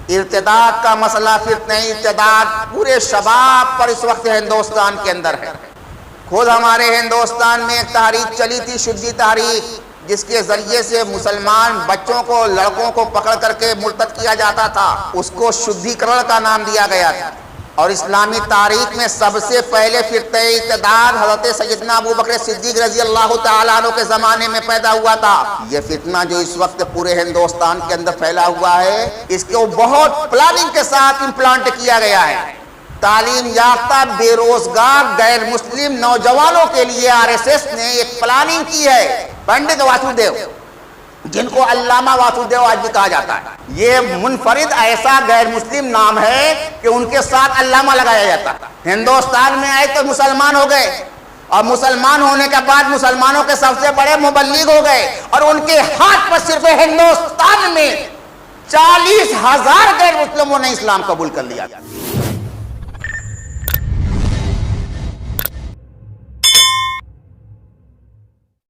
ارتداد کا مسئلہ، فتنہ ارتداد پورے شباب پر اس وقت ہندوستان کے اندر ہے۔ خود ہمارے ہندوستان میں ایک تحریک چلی تھی، شدی تحریک، جس کے ذریعے سے مسلمان بچوں کو، لڑکوں کو پکڑ کر کے مرتد کیا جاتا تھا، اس کو شدھی کرن کا نام دیا گیا تھا۔ اور اسلامی تاریخ میں سب سے پہلے فتنہ ارتداد حضرت سیدنا ابوبکر صدیق رضی اللہ تعالیٰ عنہ کے زمانے میں پیدا ہوا تھا۔ یہ فتنہ جو اس وقت پورے ہندوستان کے اندر پھیلا ہوا ہے، اس کو بہت پلاننگ کے ساتھ امپلانٹ کیا گیا ہے۔ تعلیم یافتہ بے روزگار غیر مسلم نوجوانوں کے لیے آر ایس ایس نے ایک پلاننگ کی ہے۔ پنڈت واسودیو، جن کو علامہ واسودیو آج بھی کہا جاتا ہے، یہ منفرد ایسا غیر مسلم نام ہے کہ ان کے ساتھ علامہ لگایا جاتا ہے۔ ہندوستان میں آئے تو مسلمان ہو گئے، اور مسلمان ہونے کے بعد مسلمانوں کے سب سے بڑے مبلغ ہو گئے، اور ان کے ہاتھ پر صرف ہندوستان میں 40,000 غیر مسلموں نے اسلام قبول کر لیا۔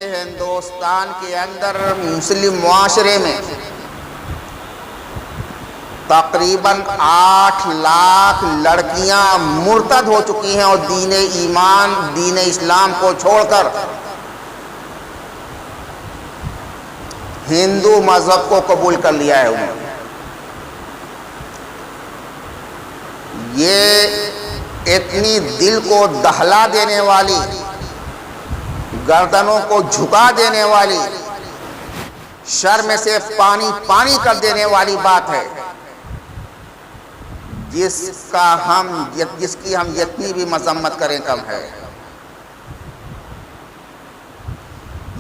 ہندوستان کے اندر مسلم معاشرے میں تقریباً 8 لاکھ لڑکیاں مرتد ہو چکی ہیں، اور دین ایمان، دین اسلام کو چھوڑ کر ہندو مذہب کو قبول کر لیا ہے انہوں نے۔ یہ اتنی دل کو دہلا دینے والی، گردنوں کو جھکا دینے والی، شرم سے پانی پانی کر دینے والی بات ہے، جس کی ہم جتنی بھی مذمت کریں کم ہے۔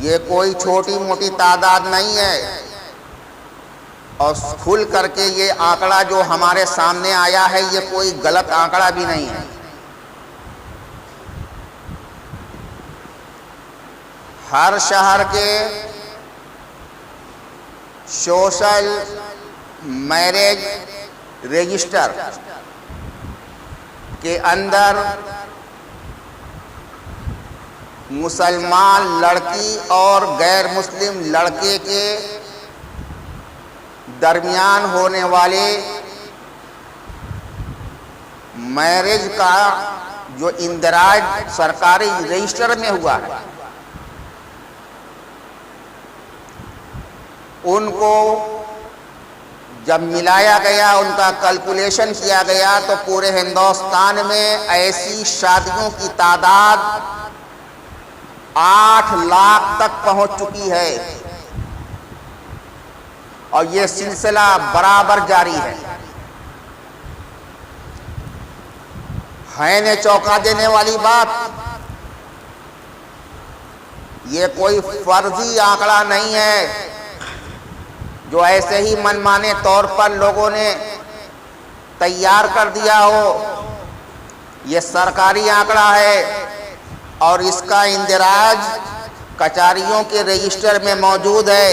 یہ کوئی چھوٹی موٹی تعداد نہیں ہے، اور کھل کر کے یہ آنکڑا جو ہمارے سامنے آیا ہے، یہ کوئی غلط آنکڑا بھی نہیں ہے۔ ہر شہر کے سوشل میرج رجسٹر کے اندر مسلمان لڑکی اور غیر مسلم لڑکے کے درمیان ہونے والے میرج کا جو اندراج سرکاری رجسٹر میں ہوا ہے، ان کو جب ملایا گیا، ان کا کیلکولیشن کیا گیا، تو پورے ہندوستان میں ایسی شادیوں کی تعداد 8 لاکھ تک پہنچ چکی ہے، اور یہ سلسلہ برابر جاری ہے۔ ہے نے چونکا دینے والی بات، یہ کوئی فرضی آنکڑا نہیں ہے جو ایسے ہی منمانے طور پر لوگوں نے تیار کر دیا ہو۔ یہ سرکاری آنکڑا ہے، اور اس کا اندراج کچہریوں کے رجسٹر میں موجود ہے۔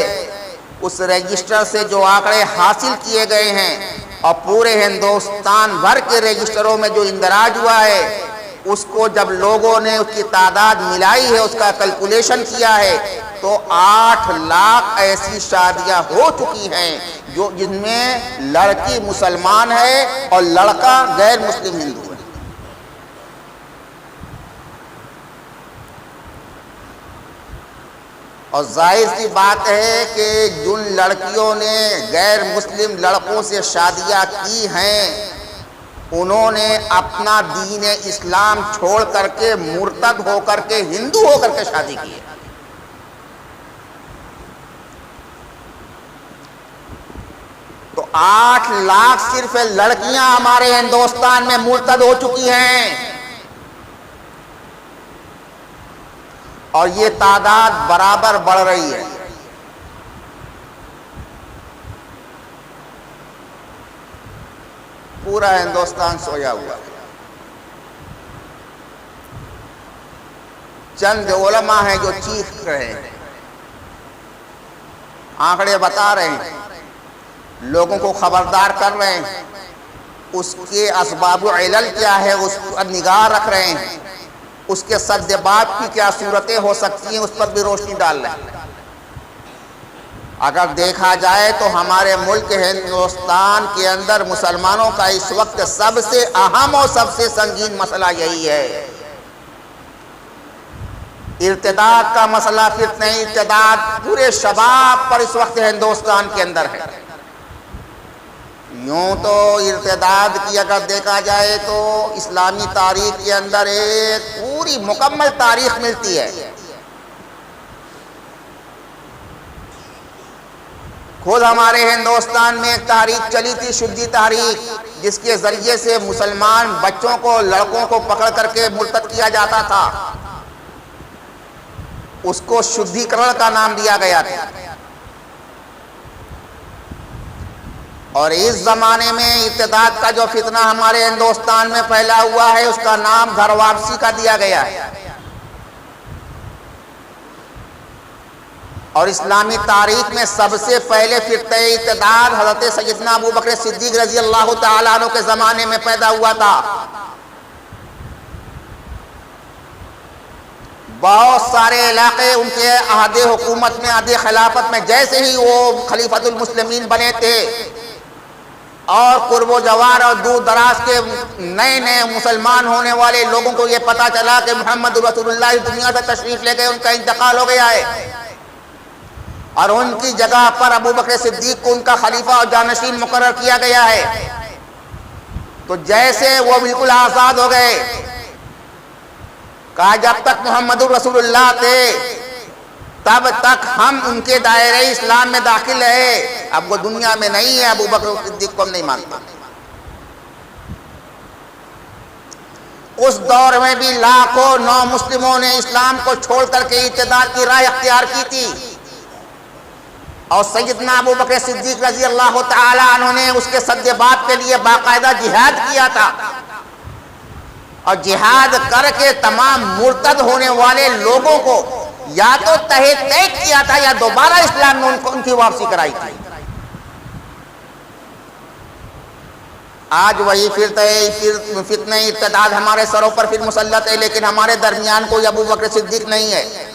اس رجسٹر سے جو آنکڑے حاصل کیے گئے ہیں، اور پورے ہندوستان بھر کے رجسٹروں میں جو اندراج ہوا ہے، اس کو جب لوگوں نے اس کی تعداد ملائی ہے، اس کا کیلکولیشن کیا ہے، تو 8 لاکھ ایسی شادیاں ہو چکی ہیں جن میں لڑکی مسلمان ہے اور لڑکا غیر مسلم ہندو ہے۔ اور ظاہر سی بات ہے کہ جن لڑکیوں نے غیر مسلم لڑکوں سے شادیاں کی ہیں، انہوں نے اپنا دین اسلام چھوڑ کر کے، مرتد ہو کر کے، ہندو ہو کر کے شادی کی ہے۔ تو 8 لاکھ صرف لڑکیاں ہمارے ہندوستان میں مرتد ہو چکی ہیں، اور یہ تعداد برابر بڑھ رہی ہے۔ پورا ہندوستان سویا ہوا ہے۔ چند علماء ہیں جو چیخ رہے ہیں، آنکڑے بتا رہے ہیں، لوگوں کو خبردار کر رہے ہیں، اس کے اسباب و علل کیا ہے اس پر نگاہ رکھ رہے ہیں، اس کے سد باب کی کیا صورتیں ہو سکتی ہیں اس پر بھی روشنی ڈال رہے ہیں۔ اگر دیکھا جائے تو ہمارے ملک ہندوستان کے اندر مسلمانوں کا اس وقت سب سے اہم اور سب سے سنگین مسئلہ یہی ہے، ارتداد کا مسئلہ، فتنہ ارتداد پورے شباب پر اس وقت ہندوستان کے اندر ہے۔ یوں تو ارتداد کی اگر دیکھا جائے تو اسلامی تاریخ کے اندر ایک پوری مکمل تاریخ ملتی ہے۔ خود ہمارے ہندوستان میں ایک تحریک چلی تھی، شدی تحریک، جس کے ذریعے سے مسلمان بچوں کو، لڑکوں کو پکڑ کر کے مرتد کیا جاتا تھا، اس کو شدھی کرن کا نام دیا گیا تھا۔ اور اس زمانے میں ارتداد کا جو فتنہ ہمارے ہندوستان میں پھیلا ہوا ہے، اس کا نام گھر واپسی کا دیا گیا ہے۔ اور اسلامی تاریخ میں سب سے پہلے فتنہ ارتداد حضرت سیدنا ابوبکر صدیق رضی اللہ تعالیٰ عنہ کے زمانے میں پیدا ہوا تھا۔ بہت سارے علاقے ان کے عہد حکومت میں، عہد خلافت میں، جیسے ہی وہ خلیفۃ المسلمین بنے تھے اور قرب و جوار اور دور دراز کے نئے نئے مسلمان ہونے والے لوگوں کو یہ پتا چلا کہ محمد رسول اللہ دنیا سے تشریف لے گئے، ان کا انتقال ہو گیا ہے، اور ان کی جگہ پر ابوبکر صدیق کو ان کا خلیفہ اور جانشین مقرر کیا گیا ہے، تو جیسے وہ بالکل آزاد ہو گئے، کہا جب تک محمد رسول اللہ تھے تب تک ہم ان کے دائرہ اسلام میں داخل رہے، اب وہ دنیا میں نہیں ہے، ابوبکر صدیق کو ہم نہیں مانتے۔ اس دور میں بھی لاکھوں نو مسلموں نے اسلام کو چھوڑ کر کے ارتداد کی راہ اختیار کی تھی، اور سیدنا ابوبکر صدیق رضی اللہ تعالی عنہ نے اس کے سد بات کے لیے باقاعدہ جہاد کیا تھا، اور جہاد کر کے تمام مرتد ہونے والے لوگوں کو یا تو تہہ تیگ کیا تھا یا دوبارہ اسلام میں ان کی واپسی کرائی تھی۔ آج وہی فتنہ ارتداد ہمارے سروں پر پھر مسلط ہے، لیکن ہمارے درمیان کوئی ابوبکر صدیق نہیں ہے۔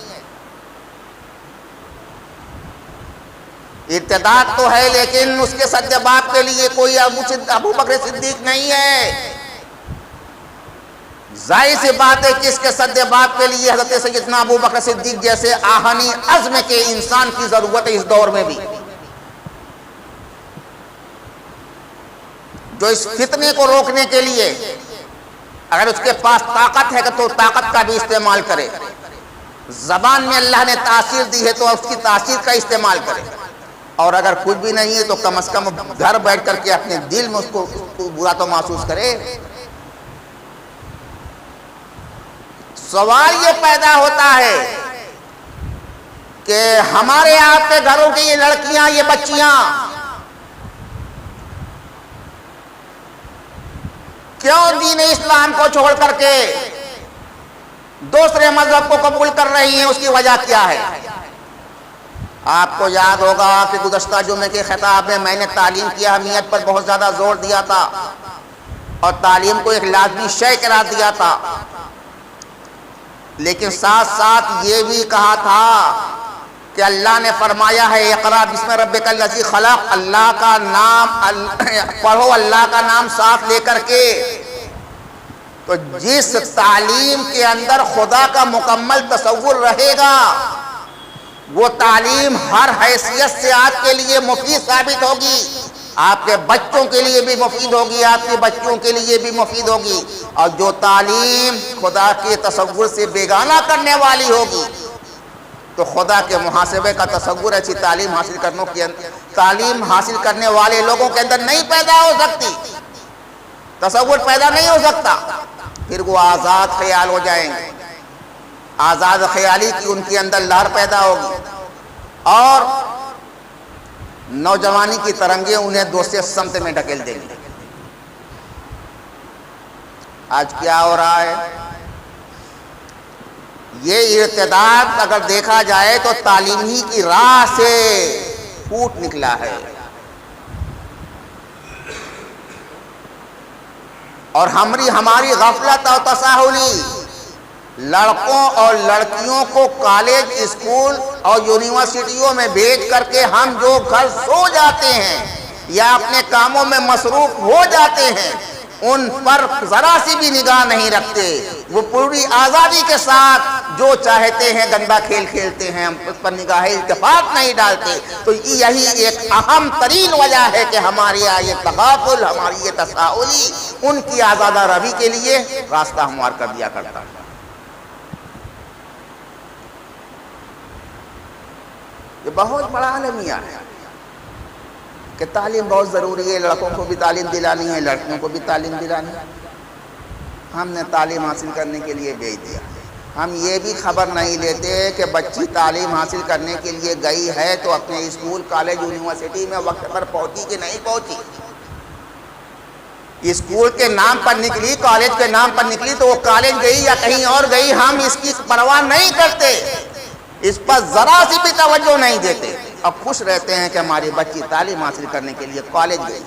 ارتداد تو ہے لیکن اس کے سد باب کے لیے کوئی ابوبکر صدیق نہیں ہے۔ ظاہر سی بات ہے کہ اس کے سد باب کے لیے حضرت سیدنا ابوبکر صدیق جیسے آہنی عزم کے انسان کی ضرورت ہے اس دور میں بھی، جو اس فتنے کو روکنے کے لیے اگر اس کے پاس طاقت ہے تو طاقت کا بھی استعمال کرے، زبان میں اللہ نے تاثیر دی ہے تو اس کی تاثیر کا استعمال کرے، اور اگر کچھ بھی نہیں ہے تو کم از کم گھر بیٹھ کر کے اپنے دل میں اس کو برا تو محسوس کرے۔ سوال یہ پیدا ہوتا ہے کہ ہمارے آپ کے گھروں کی یہ لڑکیاں، یہ بچیاں کیوں دین اسلام کو چھوڑ کر کے دوسرے مذہب کو قبول کر رہی ہیں؟ اس کی وجہ کیا ہے؟ آپ کو یاد ہوگا کہ گزشتہ جمعے کے خطاب میں میں نے تعلیم کی اہمیت پر بہت زیادہ زور دیا تھا اور تعلیم کو ایک لازمی شے قرار دیا تھا، لیکن ساتھ ساتھ یہ بھی کہا تھا کہ اللہ نے فرمایا ہے اقرا بسم ربک الذی خلق، اللہ کا نام پڑھو، اللہ کا نام ساتھ لے کر کے۔ تو جس تعلیم کے اندر خدا کا مکمل تصور رہے گا وہ تعلیم ہر حیثیت سے آپ کے لیے مفید ثابت ہوگی، آپ کے بچوں کے لیے بھی مفید ہوگی، آپ کے بچوں کے لیے بھی مفید ہوگی، اور جو تعلیم خدا کے تصور سے بیگانہ کرنے والی ہوگی تو خدا کے محاسبے کا تصور ایسی تعلیم حاصل کرنے والے لوگوں کے اندر نہیں پیدا ہو سکتی، تصور پیدا نہیں ہو سکتا، پھر وہ آزاد خیال ہو جائیں گے، آزاد خیالی کی ان کے اندر لہر پیدا ہوگی، اور نوجوانی کی ترنگیں انہیں دوسرے سمت میں ڈھکیل دیں گے۔ آج کیا ہو رہا ہے؟ یہ ارتداد اگر دیکھا جائے تو تعلیمی کی راہ سے پھوٹ نکلا ہے، اور ہماری غفلت اور تساہلی لڑکوں اور لڑکیوں کو کالج، اسکول اور یونیورسٹیوں میں بھیج کر کے ہم جو گھر سو جاتے ہیں یا اپنے کاموں میں مصروف ہو جاتے ہیں ان پر ذرا سی بھی نگاہ نہیں رکھتے. وہ پوری آزادی کے ساتھ جو چاہتے ہیں گندا کھیل کھیلتے ہیں, ہم اس پر نگاہ اتفاق نہیں ڈالتے. تو یہی ایک اہم ترین وجہ ہے کہ ہمارے یہاں یہ تغافل, ہماری یہ تساہلی ان کی آزادہ روی کے لیے راستہ ہموار کر دیا کرتا ہے. یہ بہت بڑا المیہ ہے کہ تعلیم بہت ضروری ہے, لڑکوں کو بھی تعلیم دلانی ہے, لڑکیوں کو بھی تعلیم دلانی ہے. ہم نے تعلیم حاصل کرنے کے لیے بھیج دیا. ہم یہ بھی خبر نہیں لیتے کہ بچی تعلیم حاصل کرنے کے لیے گئی ہے تو اپنے اسکول, کالج, یونیورسٹی میں وقت پر پہنچی کہ نہیں پہنچی. اسکول کے نام پر نکلی, کالج کے نام پر نکلی تو وہ کالج گئی یا کہیں اور گئی, ہم اس کی پرواہ نہیں کرتے, اس پر ذرا سی بھی توجہ نہیں دیتے. اب خوش رہتے ہیں کہ ہماری بچی تعلیم حاصل کرنے کے لیے کالج گئی,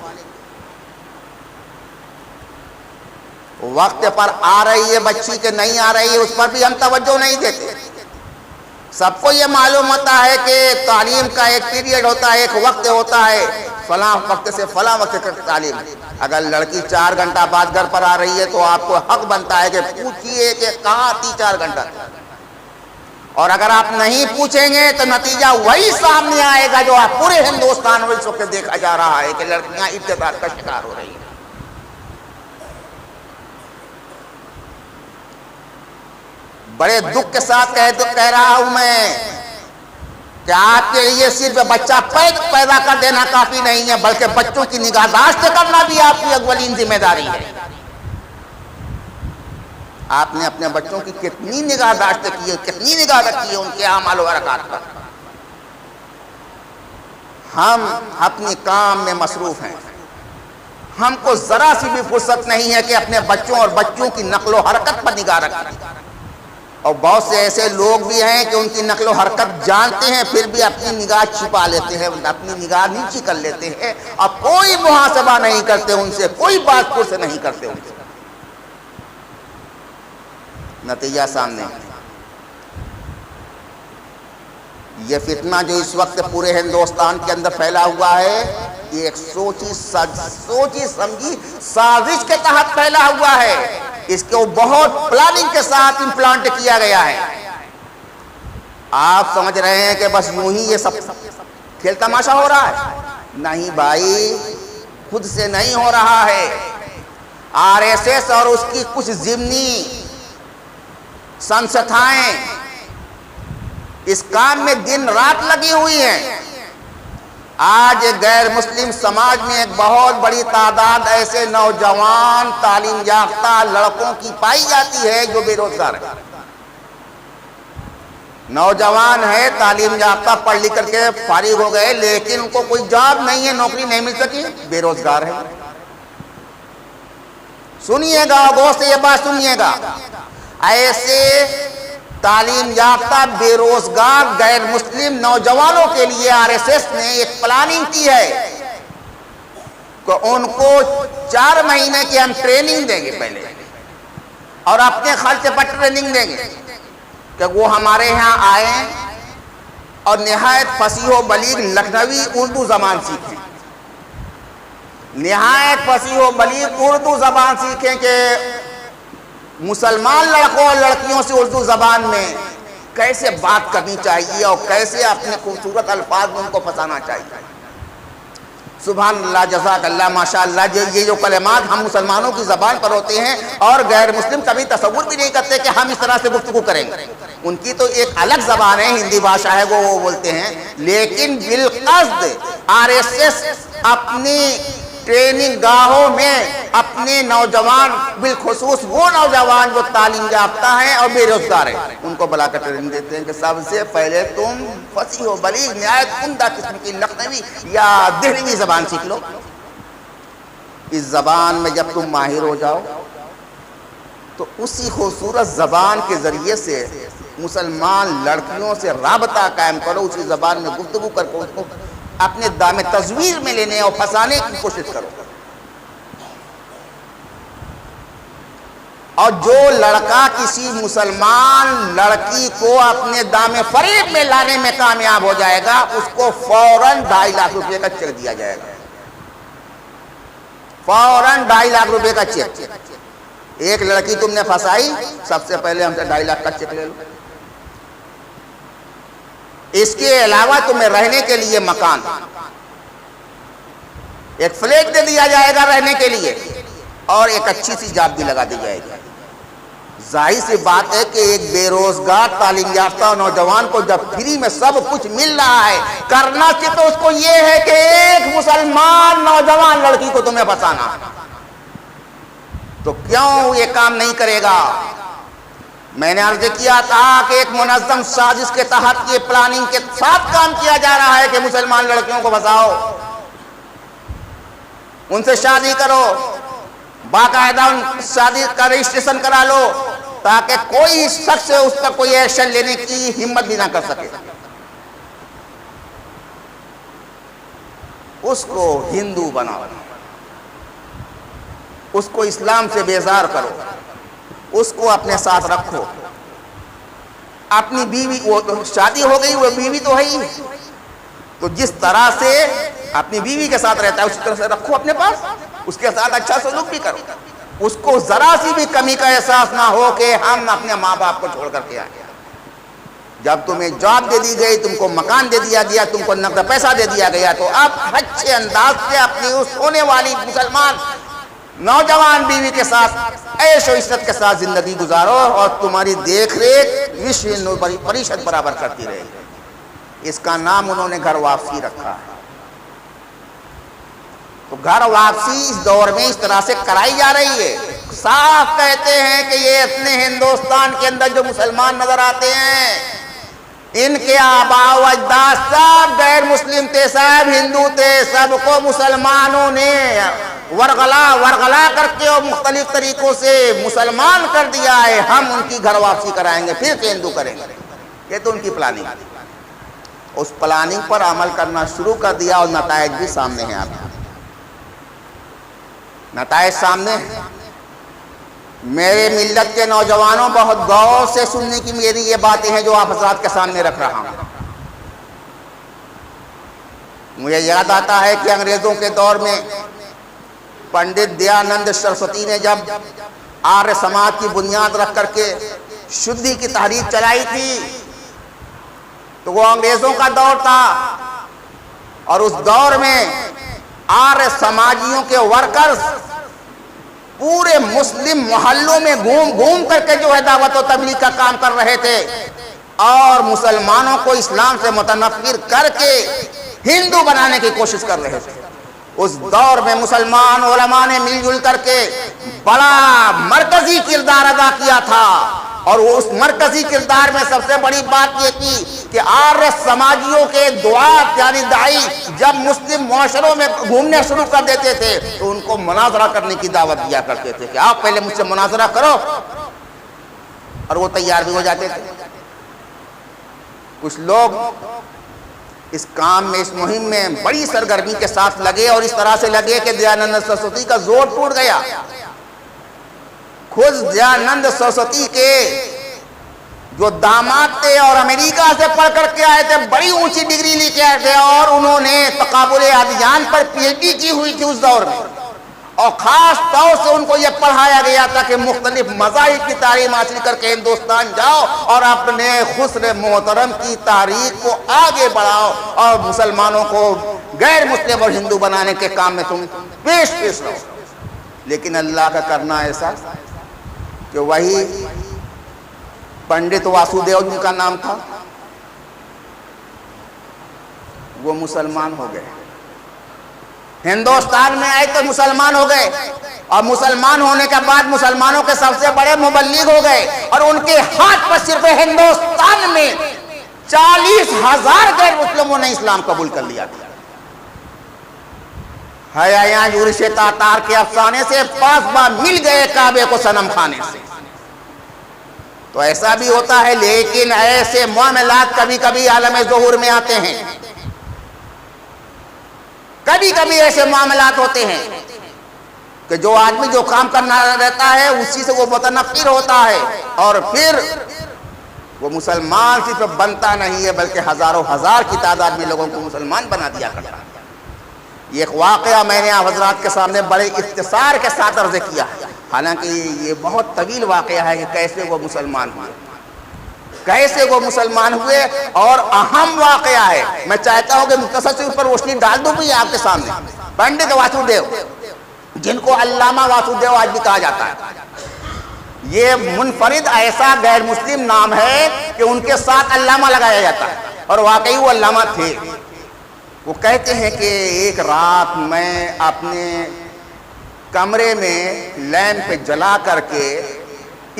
وقت پر آ رہی ہے بچی کہ نہیں آ رہی ہے اس پر بھی ہم توجہ نہیں دیتے. سب کو یہ معلوم ہوتا ہے کہ تعلیم کا ایک پیریڈ ہوتا ہے, ایک وقت ہوتا ہے, فلاں وقت سے فلاں وقت تک تعلیم. اگر لڑکی 4 گھنٹہ بعد گھر پر آ رہی ہے تو آپ کو حق بنتا ہے کہ پوچھئے کہ کہاں تھی 4 گھنٹہ, اور اگر آپ نہیں پوچھیں گے تو نتیجہ وہی سامنے آئے گا جو آپ پورے ہندوستان میں اس وقت دیکھا جا رہا ہے کہ لڑکیاں ارتداد کا شکار ہو رہی ہیں. بڑے دکھ کے ساتھ کہہ رہا ہوں میں کہ آپ کے لیے صرف بچہ پیدا کر دینا کافی نہیں ہے, بلکہ بچوں کی نگہداشت کرنا بھی آپ کی اولین ذمہ داری ہے. آپ نے اپنے بچوں کی کتنی نگہداشت کی ہے, کتنی نگاہ رکھی ہے ان کے اعمال و حرکات پر. ہم اپنے کام میں مصروف ہیں, ہم کو ذرا سی بھی فرصت نہیں ہے کہ اپنے بچوں اور بچوں کی نقل و حرکت پر نگاہ رکھیں. اور بہت سے ایسے لوگ بھی ہیں کہ ان کی نقل و حرکت جانتے ہیں پھر بھی اپنی نگاہ چھپا لیتے ہیں, اپنی نگاہ نیچی کر لیتے ہیں, اور کوئی محاسبہ نہیں کرتے ان سے, کوئی بات پرس نہیں کرتے ان سے. نتیجہ سامنے یہ فتنہ جو اس وقت پورے ہندوستان کے اندر پھیلا ہوا ہے, یہ ایک سوچی سمجھی سازش کے تحت پھیلا ہوا ہے. اس کو بہت پلاننگ کے ساتھ امپلانٹ کیا گیا ہے. آپ سمجھ رہے ہیں کہ بس یوں ہی یہ سب کھیل تماشا ہو رہا ہے. نہیں بھائی, خود سے نہیں ہو رہا ہے. آر ایس ایس اور اس کی کچھ ضمنی سنستھائیں اس کام میں دن رات لگی ہوئی ہیں. آج غیر مسلم سماج میں ایک بہت بڑی تعداد ایسے نوجوان تعلیم یافتہ لڑکوں کی پائی جاتی ہے جو بے روزگار ہیں. نوجوان ہے, تعلیم یافتہ, پڑھ لکھ کر کے فارغ ہو گئے, لیکن ان کو کوئی جاب نہیں ہے, نوکری نہیں مل سکی, بے روزگار ہے. سنیے گا, غور سے یہ بات سنیے گا, ایسے تعلیم یافتہ بے روزگار غیر مسلم نوجوانوں کے لیے آر ایس ایس نے ایک پلاننگ کی ہے کہ ان کو 4 مہینے کی ہم ٹریننگ دیں گے پہلے, اور اپنے خرچ پر ٹریننگ دیں گے کہ وہ ہمارے ہاں آئیں اور نہایت فصیح و بلیغ لکھنوی اردو زبان سیکھیں. نہایت فصیح و بلیغ اردو زبان سیکھیں کہ مسلمان لڑکوں اور لڑکیوں سے اردو زبان میں کیسے بات کرنی چاہیے اور کیسے اپنے خوبصورت الفاظ میں ان کو پھنسانا چاہیے. سبحان اللہ, جزاک اللہ, ماشاء اللہ. یہ جو کلمات ہم مسلمانوں کی زبان پر ہوتے ہیں اور غیر مسلم کبھی تصور بھی نہیں کرتے کہ ہم اس طرح سے گفتگو کریں گے. ان کی تو ایک الگ زبان ہے, ہندی بھاشا ہے, وہ بولتے ہیں, لیکن بالقصد آر ایس ایس اپنی ٹریننگ گاہوں میں اپنے نوجوان, بالخصوص وہ نوجوان جو تعلیم یافتہ ہیں اور بے روزگار ہیں, ان کو بلا کر ٹریننگ دیتے ہیں کہ سب سے پہلے تم فصیح و بلیغ نہایت عمدہ قسم کی لکھنوی یا دہلوی زبان سیکھ لو. اس زبان میں جب تم ماہر ہو جاؤ تو اسی خوبصورت زبان کے ذریعے سے مسلمان لڑکیوں سے رابطہ قائم کرو, اسی زبان میں گفتگو کر کے اس کو اپنے دام تزویر میں لینے اور پھنسانے کی کوشش کرو. اور جو لڑکا کسی مسلمان لڑکی کو اپنے دامے فریب میں لانے میں کامیاب ہو جائے گا اس کو فوراً 2.5 لاکھ روپے کا چیک دیا جائے گا، فوراً 2.5 لاکھ روپے کا چیک۔ ایک لڑکی تم نے پھنسائی، سب سے پہلے ہم سے 2.5 لاکھ کا چیک لے لو۔ اس کے علاوہ تمہیں رہنے کے لیے مکان، ایک فلیٹ دے دیا جائے گا رہنے کے لیے، اور ایک اچھی سی جاب بھی لگا دی جائے گی۔ ظاہر سی بات ہے کہ ایک بے روزگار تعلیم یافتہ نوجوان کو جب فری میں سب کچھ مل رہا ہے، کرنا چاہیے تو اس کو یہ ہے کہ ایک مسلمان نوجوان لڑکی کو تمہیں پھنسانا، تو کیوں یہ کام نہیں کرے گا؟ میں نے عرض کیا تھا کہ ایک منظم سازش کے تحت یہ پلاننگ کے ساتھ کام کیا جا رہا ہے کہ مسلمان لڑکیوں کو پھنساؤ، ان سے شادی کرو، باقاعدہ شادی کا رجسٹریشن کرا لو، تاکہ کوئی شخص اس پر کوئی ایکشن لینے کی ہمت بھی نہ کر سکے۔ اس کو ہندو بناؤ، اس کو اسلام سے بیزار کرو، اس کو اپنے ساتھ رکھو۔ اپنی بیوی، وہ شادی ہو گئی، وہ بیوی تو ہے ہی، تو جس طرح سے اپنی بیوی کے ساتھ رہتا ہے اسی طرح سے رکھو اپنے پاس، اس کے ساتھ اچھا سلوک بھی کرو، اس کو ذرا سی بھی کمی کا احساس نہ ہو کہ ہم اپنے ماں باپ کو چھوڑ کر کے آئے۔ جب تمہیں جاب دے دی گئی، تم کو مکان دے دیا گیا، تم کو نقد پیسہ دے دیا گیا، تو اب اچھے انداز سے اپنی اس ہونے والی مسلمان نوجوان بیوی کے ساتھ عیش و عشرت کے ساتھ زندگی گزارو، اور تمہاری دیکھ ریکھ وشو ہندو پریشد برابر کرتی رہے گی۔ اس کا نام انہوں نے گھر واپسی رکھا ہے۔ تو گھر واپسی اس دور میں اس طرح سے کرائی جا رہی ہے۔ صاف کہتے ہیں کہ یہ اپنے ہندوستان کے اندر جو مسلمان نظر آتے ہیں، ان کے آباء و اجداد سب غیر مسلم تھے، سب ہندو تھے، سب کو مسلمانوں نے ورغلا کر کے اور مختلف طریقوں سے مسلمان کر دیا ہے۔ ہم ان کی گھر واپسی کرائیں گے، پھر سے ہندو کریں گے۔ یہ تو ان کی پلاننگ ہے۔ اس پلاننگ پر عمل کرنا شروع کر دیا، اور نتائج بھی سامنے ہیں۔ آپ نتائج سامنے ہیں۔ میرے ملت کے نوجوانوں، بہت غور سے سننے کی میری یہ باتیں ہیں جو آپ حضرات کے سامنے رکھ رہا ہوں۔ مجھے یاد آتا ہے کہ انگریزوں کے دور میں پنڈت دیانند سرسوتی نے جب آریہ سماج کی بنیاد رکھ کر کے شدھی کی تحریک چلائی تھی، تو وہ انگریزوں کا دور تھا، اور اس دور میں آریہ سماجیوں کے ورکرز پورے مسلم محلوں میں گھوم کر کے جو ہے دعوت و تبلیغ کا کام کر رہے تھے، اور مسلمانوں کو اسلام سے متنفر کر کے ہندو بنانے کی کوشش کر رہے تھے۔ اس دور میں مسلمان علماء نے مل جل کر کے بڑا مرکزی کردار ادا کیا تھا، اور اس مرکزی کردار میں سب سے بڑی بات یہ تھی کہ آریہ سماجیوں کے دعات یعنی داعی جب مسلم معاشروں میں گھومنے شروع کر دیتے تھے تو ان کو مناظرہ کرنے کی دعوت دیا کرتے تھے کہ آپ پہلے مجھ سے مناظرہ کرو، اور وہ تیار بھی ہو جاتے تھے۔ کچھ لوگ اس کام میں، اس مہم میں بڑی سرگرمی کے ساتھ لگے، اور اس طرح سے لگے کہ دیانند سرسوتی کا زور ٹوٹ گیا۔ خود دیانند سرسوتی کے جو داماد تھے اور امریکہ سے پڑھ کر کے آئے تھے، بڑی اونچی ڈگری لے کے آئے تھے، اور انہوں نے تقابل ادیان پر پی ایچ ڈی کی ہوئی تھی اس دور میں، اور خاص طور سے ان کو یہ پڑھایا گیا تھا کہ مختلف مذاہب کی تعلیم حاصل کر کے ہندوستان جاؤ اور اپنے خسر محترم کی تاریخ کو آگے بڑھاؤ، اور مسلمانوں کو غیر مسلم اور ہندو بنانے کے کام میں تم پیش رہو۔ لیکن اللہ کا کرنا ایسا کہ وہی پنڈت واسودیو جن کا نام تھا، وہ مسلمان ہو گئے، ہندوستان میں آئے تو مسلمان ہو گئے، اور مسلمان ہونے کے بعد مسلمانوں کے سب سے بڑے مبلغ ہو گئے، اور ان کے ہاتھ پر صرف ہندوستان میں 40,000 غیر مسلموں نے اسلام قبول کر لیا تھا۔ یہاں یورش تاتار کے افسانے سے 5 بار مل گئے کعبے کو صنم خانے سے۔ تو ایسا بھی ہوتا ہے، لیکن ایسے معاملات کبھی کبھی عالم ظہور میں آتے ہیں، کبھی کبھی ایسے معاملات ہوتے ہیں کہ جو آدمی جو کام کرنا رہتا ہے اسی سے وہ متنفر ہوتا ہے، اور پھر وہ مسلمان صرف بنتا نہیں ہے بلکہ ہزاروں ہزار کی تعداد میں لوگوں کو مسلمان بنا دیا کرتا ہے۔ یہ ایک واقعہ میں نے آپ حضرات کے سامنے بڑے اختصار کے ساتھ عرض کیا، حالانکہ یہ بہت طویل واقعہ ہے کہ کیسے وہ مسلمان ہوئے، کیسے وہ مسلمان ہوئے، اور اہم واقعہ ہے۔ میں چاہتا ہوں کہ مختصر سے اس پر روشنی ڈال دوں بھی آپ کے سامنے۔ پنڈت واسودیو، جن کو علامہ واسودیو آج بھی کہا جاتا ہے، یہ منفرد ایسا غیر مسلم نام ہے کہ ان کے ساتھ علامہ لگایا جاتا ہے، اور واقعی وہ علامہ تھے۔ وہ کہتے ہیں کہ ایک رات میں اپنے کمرے میں لیمپ جلا کر کے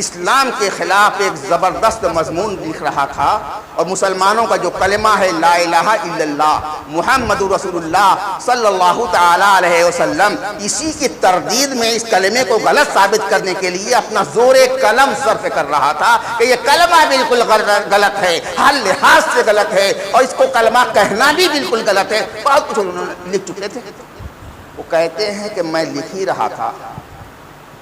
اسلام کے خلاف ایک زبردست مضمون لکھ رہا تھا، اور مسلمانوں کا جو کلمہ ہے لا الہ الا اللہ محمد رسول اللہ صلی اللہ تعالی علیہ وسلم، اسی کی تردید میں اس کلمے کو غلط ثابت کرنے کے لیے اپنا زور قلم صرف کر رہا تھا کہ یہ کلمہ بالکل غلط ہے، ہر لحاظ سے غلط ہے، اور اس کو کلمہ کہنا بھی بالکل غلط ہے۔ بہت کچھ انہوں نے لکھ چکے تھے۔ وہ کہتے ہیں کہ میں لکھ ہی رہا تھا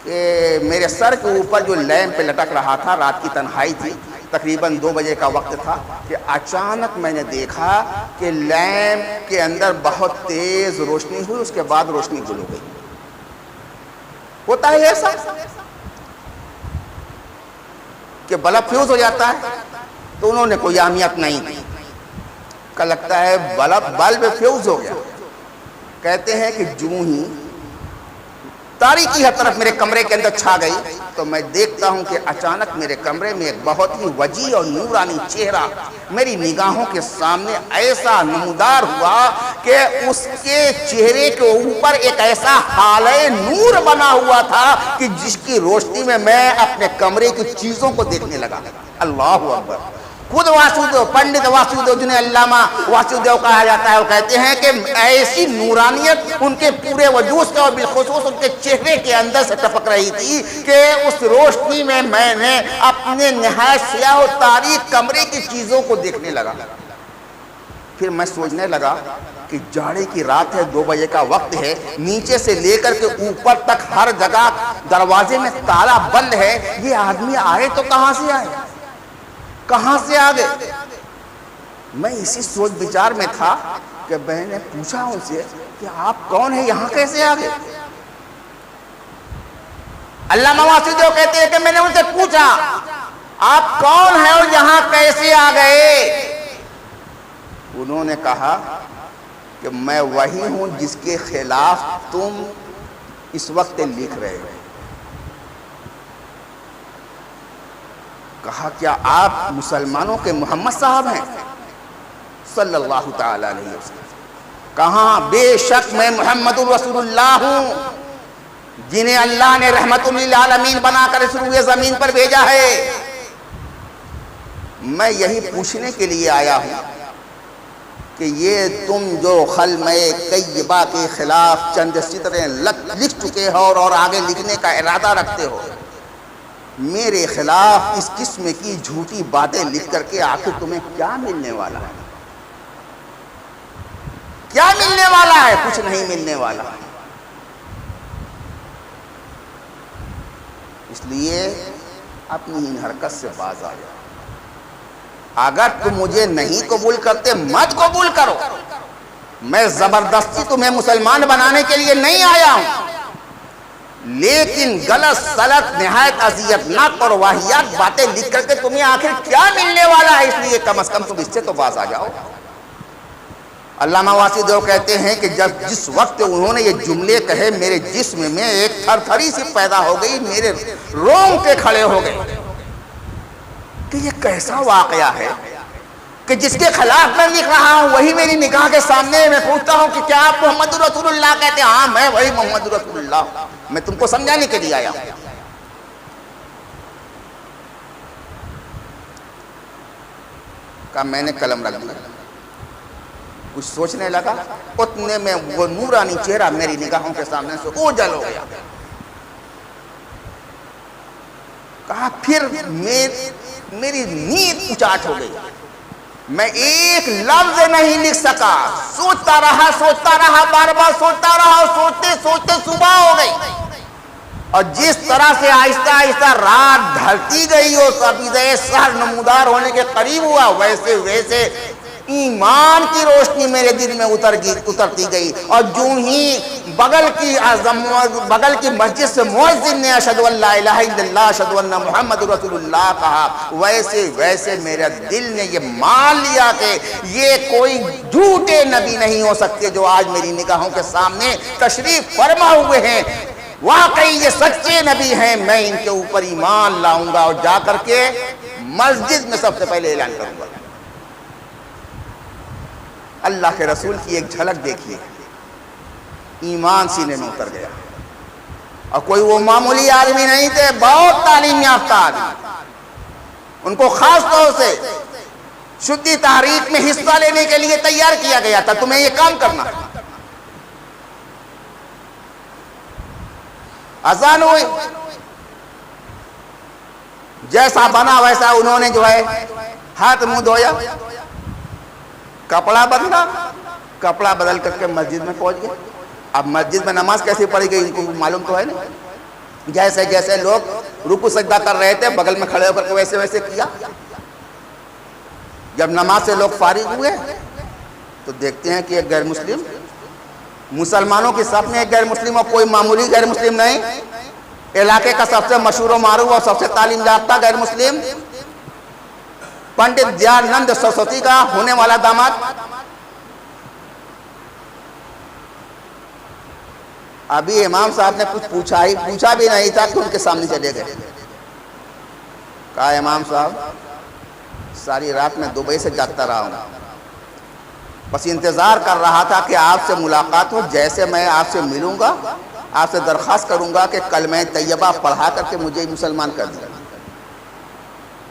کہ میرے سر کے اوپر جو لیمپ لٹک رہا تھا، رات کی تنہائی تھی، تقریباً 2 بجے کا وقت تھا، کہ اچانک میں نے دیکھا کہ لیمپ کے اندر بہت تیز روشنی ہوئی، اس کے بعد روشنی گل ہو گئی۔ ہوتا ہے ایسا کہ بلب فیوز ہو جاتا ہے، تو انہوں نے کوئی اہمیت نہیں دی، کہ لگتا ہے بلب فیوز ہو گیا۔ کہتے ہیں کہ جو ہی تاریکی ہر طرف میرے کمرے کے اندر چھا گئی، تو میں دیکھتا ہوں کہ اچانک میرے کمرے میں ایک بہت ہی وجیح اور نورانی چہرہ میری نگاہوں کے سامنے ایسا نمودار ہوا کہ اس کے چہرے کے اوپر ایک ایسا حالے نور بنا ہوا تھا کہ جس کی روشنی میں میں اپنے کمرے کی چیزوں کو دیکھنے لگا۔ اللہ اکبر۔ خود واسودیو، پنڈت واسودیو، جنہیں علامہ واسودیو کہا جاتا ہے، وہ کہتے ہیں کہ ایسی نورانیت ان کے پورے وجود سے اور بالخصوص ان کے چہرے کے اندر سے ٹپک رہی تھی کہ اس روشنی میں میں نے اپنے نہایت سیاہ و تاریک کمرے کی چیزوں کو دیکھنے لگا۔ پھر میں سوچنے لگا کہ جاڑے کی رات ہے، 2 بجے کا وقت ہے، نیچے سے لے کر کے اوپر تک ہر جگہ دروازے میں تالا بند ہے، یہ آدمی آئے تو کہاں سے آئے، کہاں سے آ گئے؟ میں اسی سوچ بچار میں تھا کہ میں نے پوچھا ان سے کہ آپ کون ہیں، یہاں کیسے آ گئے؟ علامہ واسودیو کہتے ہیں کہ میں نے ان سے پوچھا آپ کون ہیں اور یہاں کیسے آ گئے؟ انہوں نے کہا کہ میں وہی ہوں جس کے خلاف تم اس وقت لکھ رہے ہو۔ کہا کیا آپ مسلمانوں کے محمد صاحب ہیں صلی اللہ تعالی علیہ وسلم؟ کہاں بے شک میں محمد رسول اللہ ہوں، جنہیں اللہ نے رحمت للعالمین بنا کر اس روئے زمین پر بھیجا ہے۔ میں یہی پوچھنے کے لیے آیا ہوں کہ یہ تم جو خلمہ طیبہ کے خلاف چند سطریں لکھ چکے ہو اور آگے لکھنے کا ارادہ رکھتے ہو، میرے خلاف اس قسم کی جھوٹی باتیں لکھ کر کے آخر تمہیں کیا ملنے والا ہے؟ کیا ملنے والا ہے؟ کچھ نہیں ملنے والا۔ اس لیے اپنی ان حرکت سے باز آ جاؤ۔ اگر تم مجھے نہیں قبول کرتے مت قبول کرو، میں زبردستی تمہیں مسلمان بنانے کے لیے نہیں آیا ہوں، لیکن غلط سلط نہایت اذیتناک اور واہیات باتیں لکھ کر کے تمہیں آخر کیا ملنے والا ہے؟ اس لیے کم از کم تم اس سے تو باز آ جاؤ۔ علامہ واسودیو کہتے ہیں کہ جس وقت انہوں نے یہ جملے کہے، میرے جسم میں ایک تھر تھری سی پیدا ہو گئی، میرے رونگٹے کھڑے ہو گئے کہ یہ کیسا واقعہ ہے کہ جس کے خلاف میں لکھ رہا ہوں وہی میری نگاہ کے سامنے۔ میں پوچھتا ہوں کہ کیا آپ محمد رسول اللہ کہتے ہیں؟ ہاں میں وہی محمد رسول اللہ، میں تم کو سمجھانے کے لیے آیا ہوں۔ کہا میں نے قلم رکھ دیا، کچھ سوچنے لگا، اتنے میں وہ نورانی چہرہ میری نگاہوں کے سامنے سے اوجھل ہو گیا۔ کہا پھر میری نیند اچاٹ ہو گئی، میں ایک لفظ نہیں لکھ سکا، سوچتا رہا بار بار سوچتا رہا، سوچتے سوچتے صبح ہو گئی۔ اور جس طرح سے آہستہ آہستہ رات ڈھلتی گئی اور سبیزہ سحر نمودار ہونے کے قریب ہوا، ویسے ویسے ایمان کی روشنی میرے دل میں اترتی گئی، اور جو ہی بغل کی مسجد سے مؤذن نے اشہدو ان لا الہ الا اللہ اشہدو ان محمد رسول اللہ کہا، ویسے ویسے میرے دل نے یہ مان لیا کہ یہ کوئی جھوٹے نبی نہیں ہو سکتے جو آج میری نگاہوں کے سامنے تشریف فرما ہوئے ہیں، واقعی یہ سچے نبی ہیں، میں ان کے اوپر ایمان لاؤں گا اور جا کر کے مسجد میں سب سے پہلے اعلان کروں گا۔ اللہ کے رسول کی ایک جھلک دیکھیے، ایمان سینے میں اتر گیا، اور کوئی وہ معمولی آدمی نہیں تھے، بہت تعلیم یافتہ آدمی، ان کو خاص طور سے شدی تحریک میں حصہ لینے کے لیے تیار کیا گیا تھا، تمہیں یہ کام کرنا۔ اذان ہوئی، جیسا بنا ویسا انہوں نے جو ہے ہاتھ منہ دھویا، کپڑا بدلا، کپڑا بدل کر کے مسجد میں پہنچ گئے۔ اب مسجد میں نماز کیسے پڑھی گئی ان کو معلوم تو ہے نا، جیسے جیسے لوگ رکوع سجدہ کر رہے تھے بغل میں کھڑے ہو کر کے ویسے ویسے کیا۔ جب نماز سے لوگ فارغ ہوئے تو دیکھتے ہیں کہ ایک غیر مسلم، مسلمانوں کی صف میں ایک غیر مسلم، اور کوئی معمولی غیر مسلم نہیں، علاقے کا سب سے مشہور و معروف اور سب سے تعلیم یافتہ غیر مسلم، پنڈت دیانند سرسوتی کا ہونے والا داماد۔ ابھی امام صاحب نے کچھ پوچھا بھی نہیں تھا کہ ان کے سامنے چلے گئے، کہا امام صاحب ساری رات میں دبئی سے جاگتا رہا ہوں، بس انتظار کر رہا تھا کہ آپ سے ملاقات ہو، جیسے میں آپ سے ملوں گا آپ سے درخواست کروں گا کہ کلمہ طیبہ پڑھا کر کے مجھے مسلمان کر دیں۔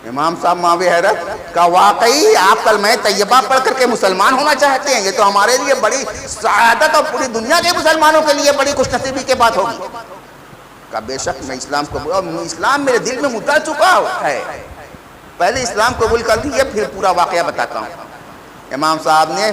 امام صاحب ماوی حیرت، کہ واقعی آپ کلمہ طیبہ پڑھ کر کے مسلمان ہونا چاہتے ہیں؟ یہ تو ہمارے لیے بڑی سعادت اور پوری دنیا کے مسلمانوں کے لیے بڑی خوش نصیبی کی بات ہوگی۔ کہ بے شک میں اسلام قبول، اور اسلام میرے دل میں اتر چکا ہے، پہلے اسلام قبول کر دیجیے پھر پورا واقعہ بتاتا ہوں۔ امام صاحب نے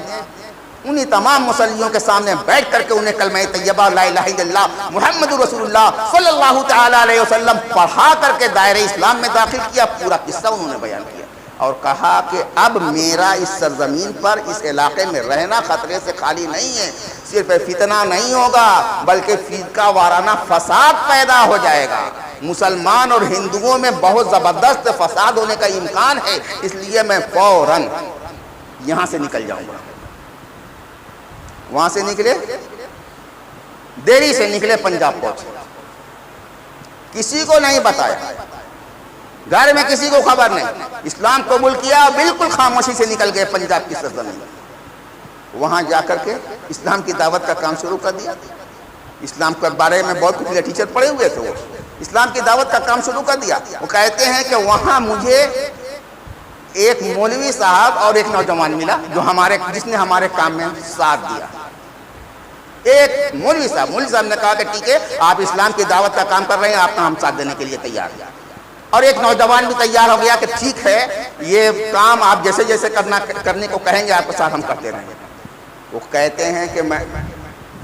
انہی تمام مسلیوں کے سامنے بیٹھ کر کے انہیں کلمہ طیبہ لا الہ الا اللہ محمد رسول اللہ صلی اللہ تعالی علیہ وسلم پڑھا کر کے دائرہ اسلام میں داخل کیا۔ پورا قصہ انہوں نے بیان کیا اور کہا کہ اب میرا اس سرزمین پر، اس علاقے میں رہنا خطرے سے خالی نہیں ہے، صرف فتنہ نہیں ہوگا بلکہ فرقہ وارانہ فساد پیدا ہو جائے گا، مسلمان اور ہندوؤں میں بہت زبردست فساد ہونے کا امکان ہے، اس لیے میں فوراً یہاں سے نکل جاؤں گا۔ وہاں سے نکلے، دہلی سے نکلے، پنجاب پہنچے، کسی کو نہیں بتایا، گھر میں کسی کو خبر نہیں، اسلام قبول کیا، بالکل خاموشی سے نکل گئے پنجاب کی سرزمین۔ وہاں جا کر کے اسلام کی دعوت کا کام شروع کر دیا۔ اسلام کے بارے میں بہت کچھ ٹیچر پڑھے ہوئے تھے، وہ اسلام کی دعوت کا کام شروع کر دیا۔ وہ کہتے ہیں کہ وہاں مجھے ایک مولوی صاحب اور ایک نوجوان ملا جس نے ہمارے کام میں ساتھ دیا۔ ایک مولوی صاحب نے کہا کہ ٹھیک ہے آپ اسلام کی دعوت کا کام کر رہے ہیں، آپ کا ہم ساتھ دینے کے لیے تیار ہیں، اور ایک نوجوان بھی تیار ہو گیا کہ ٹھیک ہے یہ کام آپ جیسے جیسے کرنے کو کہیں گے آپ کے ساتھ ہم کرتے رہیں گے۔ وہ کہتے ہیں کہ میں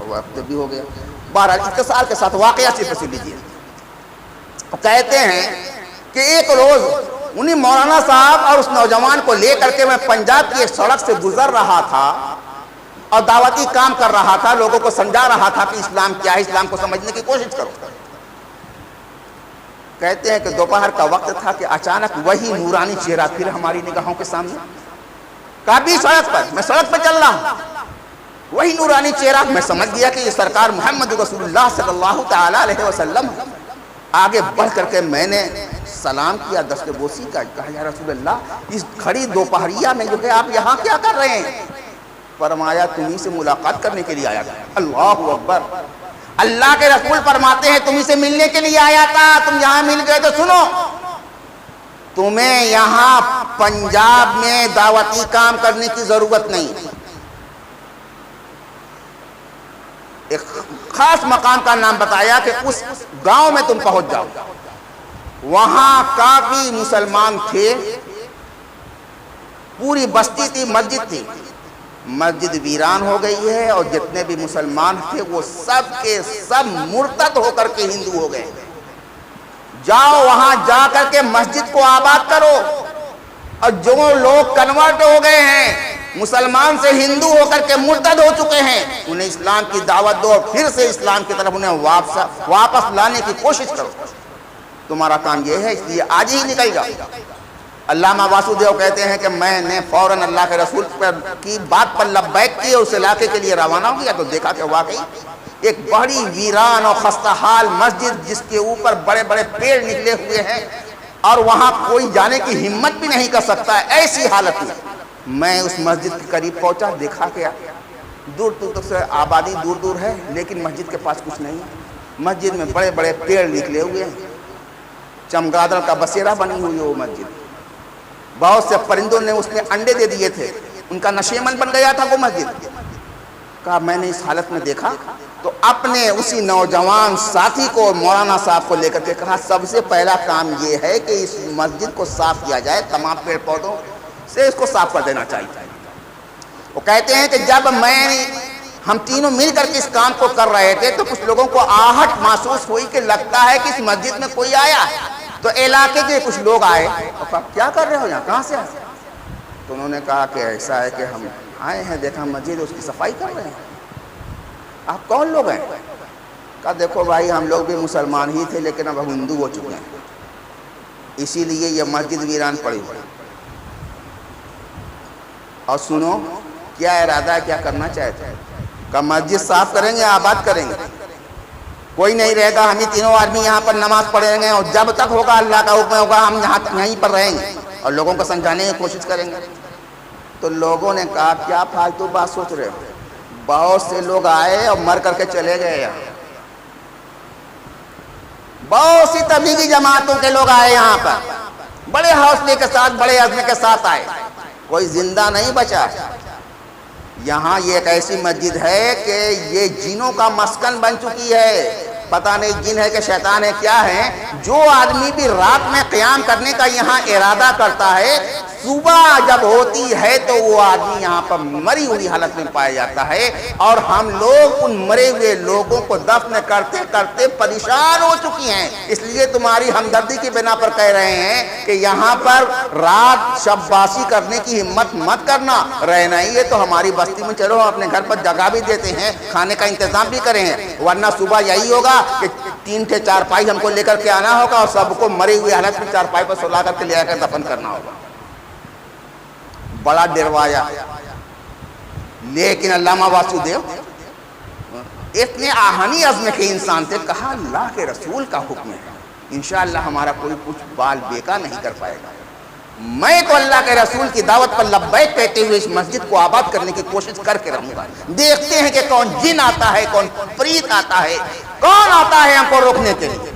وقت بھی ہو گیا، بہرحال اختصار کے ساتھ واقعہ صرف سن لیجیے۔ کہتے ہیں کہ ایک روز انہیں مولانا صاحب اور اس نوجوان کو لے کر کے میں پنجاب کی ایک سڑک سے گزر رہا تھا اور دعوتی کام کر رہا تھا، لوگوں کو سمجھا رہا تھا کہ اسلام کیا ہے، اسلام کو سمجھنے کی کوشش کرو۔ کہتے ہیں کہ دوپہر کا وقت تھا کہ اچانک وہی نورانی چہرہ پھر ہماری نگاہوں کے سامنے، کبھی سڑک پر، میں سڑک پر چل رہا ہوں، وہی نورانی چہرہ، میں سمجھ گیا کہ یہ سرکار محمد رسول اللہ صلی اللہ تعالی علیہ وسلم۔ آگے بڑھ کر کے میں نے سلام کیا، دست بوسی کا، کہا یا رسول اللہ اس کھڑی دوپہریہ میں جو ہے آپ یہاں کیا کر رہے ہیں؟ فرمایا تمہیں سے ملاقات کرنے کے لیے آیا تھا۔ اللہ اکبر، اللہ کے رسول فرماتے ہیں تمہیں سے ملنے کے لیے آیا تھا، تم یہاں مل گئے تو سنو، تمہیں یہاں پنجاب میں دعوتی کام کرنے کی ضرورت نہیں، ایک خاص مقام کا نام بتایا کہ اس گاؤں میں تم پہنچ جاؤ، وہاں کافی مسلمان تھے، پوری بستی تھی، مسجد تھی، مسجد ویران ہو گئی ہے اور جتنے بھی مسلمان تھے وہ سب کے سب مرتد ہو کر کے ہندو ہو گئے، جاؤ وہاں جا کر کے مسجد کو آباد کرو، اور جو لوگ کنورٹ ہو گئے ہیں، مسلمان سے ہندو ہو کر کے مرتد ہو چکے ہیں، انہیں اسلام کی دعوت دو اور پھر سے اسلام کی طرف انہیں واپس لانے کی کوشش کرو۔ تمہارا کام یہ ہے، اس لیے آج ہی نکل جاؤ۔ علامہ واسودیو کہتے ہیں کہ میں نے فوراً اللہ کے رسول کی بات پر لبیک کی اور اس علاقے کے لیے روانہ ہو گیا، تو دیکھا کہ واقعی ایک بڑی ویران اور خستہ حال مسجد، جس کے اوپر بڑے بڑے پیڑ نکلے ہوئے ہیں اور وہاں کوئی جانے کی ہمت بھی نہیں کر سکتا ہے، ایسی حالت میں اس مسجد کے قریب پہنچا، دیکھا کہ دور دور تک سے آبادی دور دور ہے، لیکن مسجد کے پاس کچھ نہیں ہے۔ مسجد میں بڑے بڑے پیڑ نکلے ہوئے ہیں، چمگادڑ کا بسیرا بنی ہوئی ہے وہ مسجد، بہت سے پرندوں نے اس میں انڈے دے دیے تھے، ان کا نشیمن بن گیا تھا وہ مسجد۔ کہا میں نے اس حالت میں دیکھا تو اپنے اسی نوجوان ساتھی کو، مولانا صاحب کو لے کر کے کہا سب سے پہلا کام یہ ہے کہ اس مسجد کو صاف کیا جائے، تمام پیڑ پودوں سے اس کو صاف کر دینا چاہیے۔ وہ کہتے ہیں کہ جب ہم تینوں مل کر کے اس کام کو کر رہے تھے تو کچھ لوگوں کو آہٹ محسوس ہوئی کہ لگتا ہے کہ اس مسجد میں کوئی آیا، تو علاقے کے کچھ لوگ آئے اور کہا کیا کر رہے ہو یہاں، کہاں سے آئے؟ تو انہوں نے کہا کہ ایسا ہے کہ ہم آئے ہیں، دیکھا مسجد اس کی صفائی کر رہے ہیں۔ آپ کون لوگ ہیں؟ کہا دیکھو بھائی ہم لوگ بھی مسلمان ہی تھے لیکن اب ہم ہندو ہو چکے ہیں، اسی لیے یہ مسجد ویران پڑی ہوئی۔ اور سنو کیا ارادہ ہے، کیا کرنا چاہتے ہیں؟ کہ مسجد صاف کریں گے، آباد کریں گے، کوئی نہیں رہے گا، ہم ہی تینوں آدمی یہاں پر نماز پڑھیں گے، اور جب تک ہوگا اللہ کا حکم ہوگا ہم یہیں پر رہیں گے اور لوگوں کو سمجھانے کی کوشش کریں گے۔ تو لوگوں نے کہا کیا فالتو بات سوچ رہے ہو، بہت سے لوگ آئے اور مر کر کے چلے گئے یہاں، بہت سی تبلیغی جماعتوں کے لوگ آئے یہاں پر، بڑے حوصلے کے ساتھ، بڑے عزم کے ساتھ آئے، کوئی زندہ نہیں بچا۔ یہاں یہ ایک ایسی مسجد ہے کہ یہ جنوں کا مسکن بن چکی ہے، پتہ نہیں جن ہے کہ شیطان ہے کیا ہے، جو آدمی بھی رات میں قیام کرنے کا یہاں ارادہ کرتا ہے، صبح جب ہوتی ہے تو وہ آدمی یہاں پر مری ہوئی حالت میں پایا جاتا ہے، اور ہم لوگ ان مرے ہوئے لوگوں کو دفن کرتے کرتے پریشان ہو چکی ہیں۔ اس لیے تمہاری ہمدردی کی بنا پر کہہ رہے ہیں کہ یہاں پر رات شب باسی کرنے کی ہمت مت کرنا، رہنا ہی ہے تو ہماری بستی میں چلو، اپنے گھر پر جگہ بھی دیتے ہیں، کھانے کا انتظام بھی کریں ہیں، ورنہ صبح یہی ہوگا کہ 3 چارپائی ہم کو لے کر کے آنا ہوگا اور سب کو مری ہوئی حالت میں چارپائی پر سلا کر کے لے آ کر دفن کرنا ہوگا۔ بڑا ڈروایا، لیکن علامہ واسودیو اتنے آہنی عزم کے انسان تھے، کہا اللہ کے رسول کا حکم ہے، انشاءاللہ ہمارا کوئی کچھ بال بیکا نہیں کر پائے گا، میں تو اللہ کے رسول کی دعوت پر لبیک کہتے ہوئے اس مسجد کو آباد کرنے کی کوشش کر کے رہوں گا۔ دیکھتے ہیں کہ کون جن آتا ہے، کون پریت آتا ہے، کون آتا ہے ہم کو روکنے کے لیے۔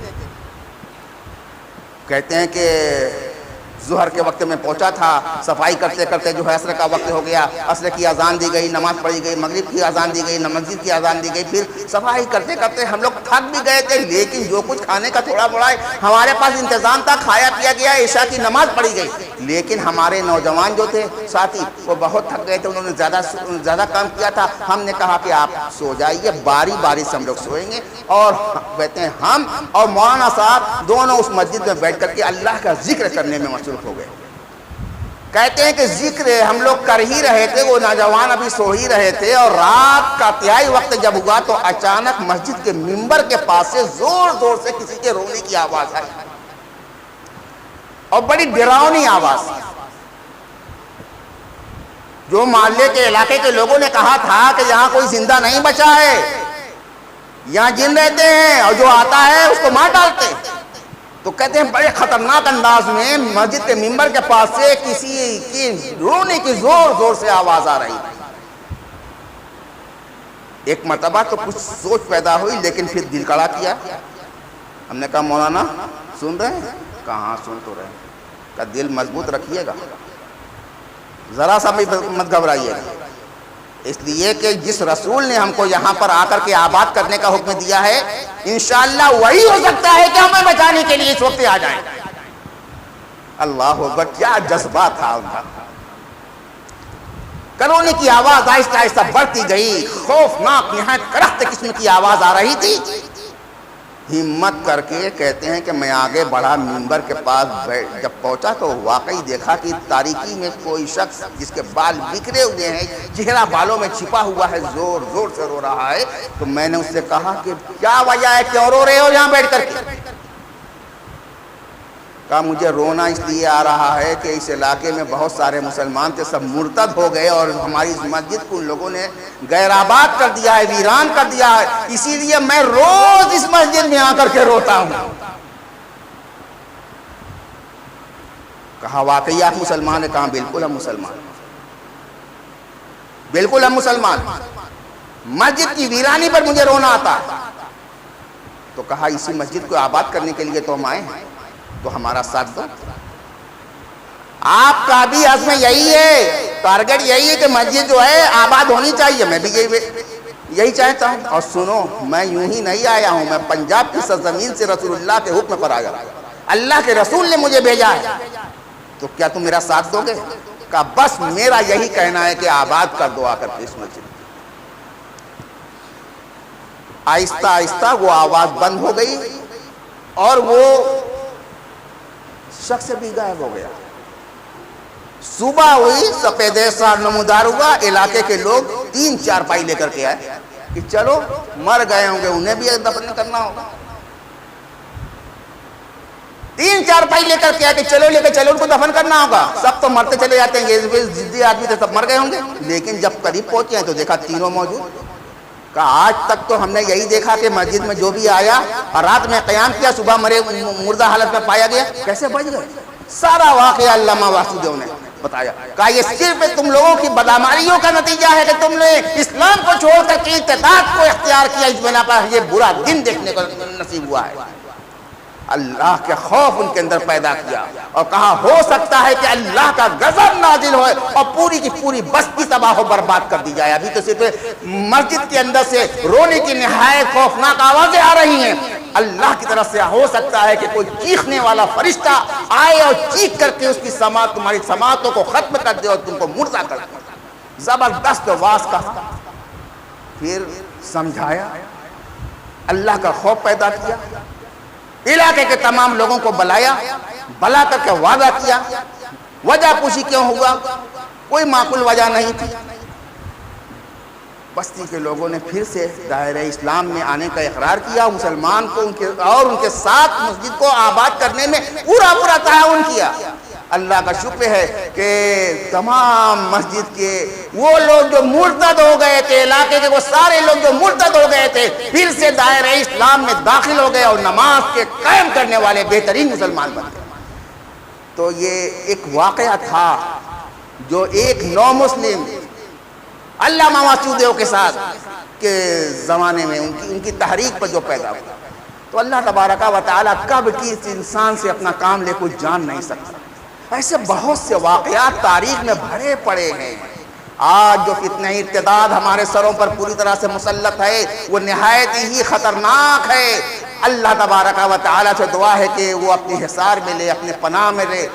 کہتے ہیں کہ ظہر کے وقت میں پہنچا تھا، صفائی کرتے کرتے جو ہے عصر کا وقت ہو گیا، عصر کی اذان دی گئی، نماز پڑھی گئی، مغرب کی اذان دی گئی، مسجد کی اذان دی گئی، پھر صفائی کرتے کرتے ہم لوگ تھک بھی گئے تھے، لیکن جو کچھ کھانے کا تھوڑا بڑا ہمارے پاس انتظام تھا، کھایا پیا گیا، عشاء کی نماز پڑھی گئی، لیکن ہمارے نوجوان جو تھے ساتھی وہ بہت تھک گئے تھے، انہوں نے زیادہ کام کیا تھا۔ ہم نے کہا کہ آپ سو جائیے، باری باری سے ہم لوگ سوئیں گے، اور کہتے ہیں ہم اور مولانا صاحب دونوں اس مسجد میں بیٹھ کر کے اللہ کا ذکر کرنے میں مصروف ہو گئے۔ کہتے ہیں کہ ذکر ہم لوگ کر ہی رہے تھے، وہ نوجوان ابھی سو ہی رہے تھے، اور رات کا تہائی وقت جب ہوا تو اچانک مسجد کے ممبر کے پاس سے زور زور سے کسی کے رونے کی آواز آئی، اور بڑی ڈراؤنی آواز، جو محلے کے علاقے کے لوگوں نے کہا تھا کہ یہاں کوئی زندہ نہیں بچا ہے، یہاں جن رہتے ہیں اور جو آتا ہے اس کو مار ڈالتے ہیں۔ تو کہتے ہیں بڑے خطرناک انداز میں مسجد کے ممبر کے پاس سے کسی کی رونے کی زور زور سے آواز آ رہی۔ ایک مرتبہ تو کچھ سوچ پیدا ہوئی، لیکن پھر دل کڑا کیا۔ ہم نے کہا مولانا سن رہے ہیں؟ کہاں سن تو رہے ہیں، کہ دل مضبوط رکھیے گا، ذرا سا بھی مت گھبرائیے گا، اس لیے کہ جس رسول نے ہم کو یہاں پر آ کر کے آباد کرنے کا حکم دیا ہے، انشاءاللہ وہی ہو سکتا ہے کہ ہمیں بچانے کے لیے اس وقت آ جائیں۔ اللہ اکبر، کیا جذبہ تھا ان کا۔ کرونے کی آواز آہستہ آہستہ بڑھتی گئی، خوفناک نہایت کرخت قسم کی آواز آ رہی تھی۔ ہمت کر کے کہتے ہیں کہ میں آگے بڑھا، منبر کے پاس جب پہنچا تو واقعی دیکھا کہ تاریکی میں کوئی شخص جس کے بال بکھرے ہوئے ہیں، چہرہ بالوں میں چھپا ہوا ہے، زور زور سے رو رہا ہے۔ تو میں نے اس سے کہا کہ کیا وجہ ہے، کیوں رو رہے ہو یہاں بیٹھ کر کے؟ کہا مجھے رونا اس لیے آ رہا ہے کہ اس علاقے میں بہت سارے مسلمان تھے، سب مرتد ہو گئے اور ہماری اس مسجد کو ان لوگوں نے غیر آباد کر دیا ہے، ویران کر دیا ہے، اسی لیے میں روز اس مسجد میں آ کر کے روتا ہوں۔ کہا واقعی آپ مسلمان ہیں؟ کہا بالکل ہم مسلمان، بالکل ہم مسلمان، مسجد کی ویرانی پر مجھے رونا آتا ہے۔ تو کہا اسی مسجد کو آباد کرنے کے لیے تو ہم آئے ہیں، تو ہمارا ساتھ دو۔ آپ کا بھی عزم یہی ہے، ٹارگٹ یہی ہے کہ مسجد جو ہے آباد ہونی چاہیے، میں بھی یہی چاہتا ہوں۔ اور سنو، میں یوں ہی نہیں آیا ہوں، میں پنجاب کی سرزمین سے رسول اللہ کے حکم پر آیا، اللہ کے رسول نے مجھے بھیجا ہے، تو کیا تم میرا ساتھ دو گے؟ کہا بس میرا یہی کہنا ہے کہ آباد کر دو آ کر کے اس مسجد۔ آہستہ آہستہ وہ آواز بند ہو گئی اور وہ شخص بھی غائب ہو گیا۔ صبح ہوئی، سفید سار نمودار ہوا، علاقے کے لوگ 3-4 پائی لے کر کے آئے کہ چلو مر گئے ہوں گے، انہیں بھی دفن کرنا ہوگا۔ 3-4 پائی لے کر کے آئے کہ چلو لے کے چلو ان کو دفن کرنا ہوگا۔ سب تو مرتے چلے جاتے ہیں، یہ ضدی آدمی تھے، سب مر گئے ہوں گے، لیکن جب قریب پہنچے ہیں تو دیکھا تینوں موجود۔ کہا آج تک تو ہم نے یہی دیکھا کہ مسجد میں جو بھی آیا اور رات میں قیام کیا، صبح مردہ حالت میں پایا گیا، کیسے بچ گئے؟ سارا واقعہ علامہ واسودیو نے بتایا۔ کہا یہ صرف تم لوگوں کی بدعمالیوں کا نتیجہ ہے کہ تم نے اسلام کو چھوڑ کر کے ارتداد کو اختیار کیا، اس بنا پر یہ برا دن دیکھنے کو نصیب ہوا ہے۔ اللہ کے خوف ان کے اندر پیدا کیا اور کہا ہو سکتا ہے کہ اللہ کا غضب نازل ہوئے اور پوری کی پوری بستی تباہ و برباد کر دی جائے۔ ابھی تو صرف مسجد کے اندر سے رونے کی نہایت خوفناک آوازیں آ رہی ہیں، اللہ کی طرف سے ہو سکتا ہے کہ کوئی چیخنے والا فرشتہ آئے اور چیخ کر کے اس کی سماعت، تمہاری سماعتوں کو ختم کر دے اور تم کو مردہ کر دے۔ زبردست واز کہا، پھر سمجھایا، اللہ کا خوف پیدا کیا، علاقے کے تمام لوگوں کو بلا کر کے وعدہ کیا۔ وجہ پوچھی کیوں ہوا، کوئی معقول وجہ نہیں تھی۔ بستی کے لوگوں نے پھر سے دائرہ اسلام میں آنے کا اقرار کیا، مسلمان کو ان کے ساتھ مسجد کو آباد کرنے میں پورا تعاون کیا۔ اللہ کا شکر ہے کہ تمام مسجد کے وہ لوگ جو مرتد ہو گئے تھے، علاقے کے وہ سارے لوگ جو مرتد ہو گئے تھے، پھر سے دائرہ اسلام میں داخل ہو گئے اور نماز کے قائم کرنے والے بہترین مسلمان بن گئے۔ تو یہ ایک واقعہ تھا جو ایک نو مسلم علامہ واسودیو کے ساتھ کے زمانے میں ان کی تحریک پر جو پیدا ہوا۔ تو اللہ تبارک و تعالیٰ کب کس انسان سے اپنا کام لے کوئی جان نہیں سکتا۔ ایسے بہت سے واقعات تاریخ میں بھرے پڑے ہیں۔ آج جو فتنہ ارتداد ہمارے سروں پر پوری طرح سے مسلط ہے وہ نہایت ہی خطرناک ہے۔ اللہ تبارک و تعالیٰ سے دعا ہے کہ وہ اپنے حصار میں لے، اپنے پناہ میں لے۔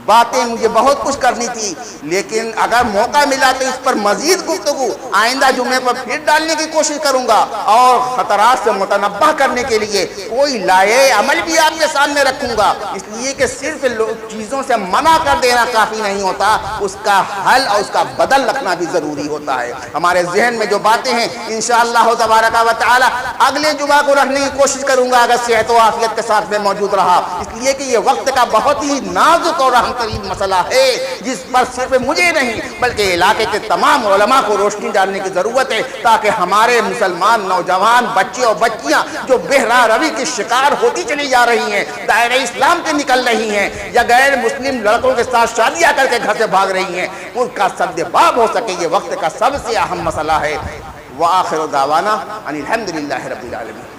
باتیں مجھے بہت کچھ کرنی تھی، لیکن اگر موقع ملا تو اس پر مزید گفتگو آئندہ جمعے پر پھر ڈالنے کی کوشش کروں گا، اور خطرات سے متنبہ کرنے کے لیے کوئی لائے عمل بھی آپ کے سامنے رکھوں گا، اس لیے کہ صرف چیزوں سے منع کر دینا کافی نہیں ہوتا، اس کا حل اور اس کا بدل رکھنا بھی ضروری ہوتا ہے۔ ہمارے ذہن میں جو باتیں ہیں انشاءاللہ تبارک و تعالی اگلے جمعہ کو رکھنے کی کوشش کروں گا اگر صحت و عافیت کے ساتھ میں موجود رہا، اس لیے کہ یہ وقت کا بہت ہی نازک اور اہم ترین مسئلہ ہے جس پر صرف مجھے نہیں بلکہ علاقے کے تمام علماء کو روشنی ڈالنے کی ضرورت ہے، تاکہ ہمارے مسلمان نوجوان بچے اور بچیاں جو بہرا روی کے شکار ہوتی چلی جا رہی ہیں، دائرہ اسلام سے نکل رہی ہیں یا غیر مسلم لڑکوں کے ساتھ شادیاں کر کے گھر سے بھاگ رہی ہیں، ان کا سدباب ہو سکے، یہ وقت کا سب سے اہم مسئلہ ہے۔ وآخر دعوانا ان الحمدللہ رب العالمین۔